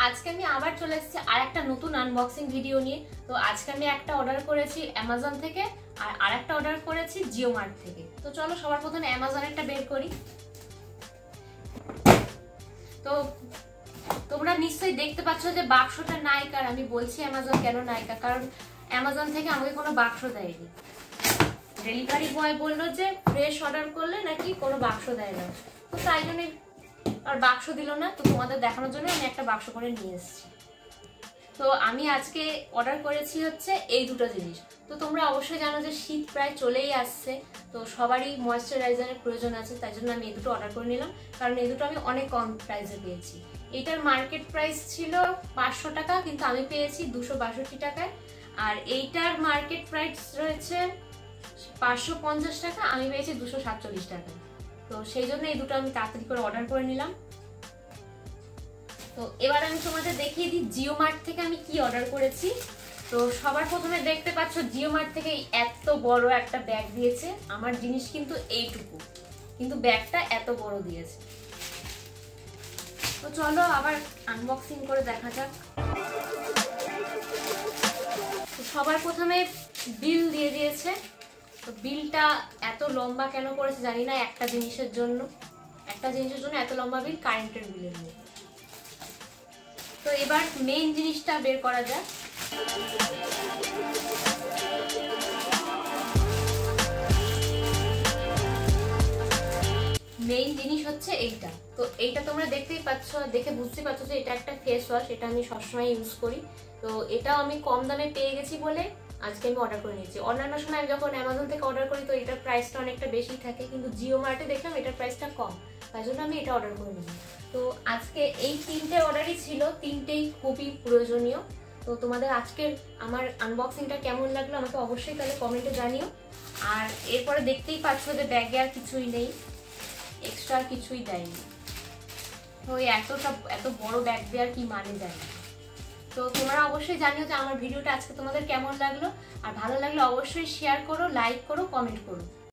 আজকে আমি আবার চলে এসেছি আর একটা নতুন আনবক্সিং ভিডিও নিয়ে। তো আজকে আমি একটা অর্ডার করেছি অ্যামাজন থেকে আর আরেকটা অর্ডার করেছি জিও মার্ট থেকে। তো চলো সবার প্রথমে অ্যামাজনেরটা বের করি। তো তোমরা নিশ্চয়ই দেখতে পাচ্ছ যে বাক্সটা নায়িকা। আর আমি বলছি অ্যামাজন কেন নায়িকা, কারণ অ্যামাজন থেকে আমাকে কোনো বাক্স দেয়নি। ডেলিভারি বয় বললো যে ফ্রেশ অর্ডার করলে নাকি কোনো বাক্স দেয় না, তো তাই জন্য আর বাক্স দিল না। তো তোমাদের দেখানোর জন্য আমি একটা বাক্স করে নিয়ে এসেছি। তো আমি আজকে অর্ডার করেছি হচ্ছে এই দুটো জিনিস। তো তোমরা অবশ্যই জানো যে শীত প্রায় চলেই আসছে, তো সবারই ময়েশ্চারাইজারের প্রয়োজন আছে, তাই জন্য আমি এই দুটো অর্ডার করে নিলাম। কারণ এই দুটো আমি অনেক কম প্রাইসে পেয়েছি। এইটার মার্কেট প্রাইস ছিল 500 টাকা, কিন্তু আমি পেয়েছি 262 টাকায়। আর এইটার মার্কেট প্রাইস রয়েছে 550 টাকা, আমি পেয়েছি 247 টাকা। তো সেই জন্য এই দুটো আমি তাড়াতাড়ি করে অর্ডার করে নিলাম। তো এবার আমি তোমাদের দেখিয়ে দিই জিও মার্ট থেকে আমি কি অর্ডার করেছি। তো সবার প্রথমে দেখতে পাচ্ছ জিও মার্ট থেকে এত বড় একটা ব্যাগ দিয়েছে। আমার জিনিস কিন্তু এইটুকু, কিন্তু ব্যাগটা এত বড় দিয়েছে। তো চলো আবার আনবক্সিং করে দেখা যাক। তো সবার প্রথমে বিল দিয়ে দিয়েছে। তো বিলটা এত লম্বা কেন করেছে জানি না, একটা জিনিসের জন্য এত লম্বা বিল, কারেন্টের বিলের মতো। তো এবার মেইন জিনিসটা বের করা যাক। মেইন জিনিস হচ্ছে এইটা। তো এইটা তোমরা দেখতেই পাচ্ছ, দেখে বুঝতে পারছো যে এটা একটা ফেস ওয়াশ। এটা আমি সবসময় ইউজ করি। তো এটাও আমি কম দামে পেয়ে গেছি বলে আজকে আমি অর্ডার করে নিয়েছি। অন্যান্য সময় আমি যখন অ্যামাজন থেকে অর্ডার করি তো এটার প্রাইসটা অনেকটা বেশি থাকে, কিন্তু জিও মার্টে দেখলাম এটার প্রাইসটা কম, তাই জন্য আমি এটা অর্ডার করে নিলাম। তো আজকে এই তিনটে অর্ডারই ছিল, তিনটেই খুবই প্রয়োজনীয়। তো তোমাদের আজকের আমার আনবক্সিংটা কেমন লাগলো আমাকে অবশ্যই তাহলে কমেন্টে জানিও। আর এরপরে দেখতেই পাচ্ছ যে ব্যাগে আর কিছুই নেই, এক্সট্রা কিছুই দেয়নি। তো এত বড় ব্যাগ দেওয়ার কি মানে যায় না। তো তোমরা অবশ্যই জানিও যে আমার ভিডিওটা আজকে তোমাদের কেমন লাগলো। আর ভালো লাগলে অবশ্যই শেয়ার করো, লাইক করো, কমেন্ট করো।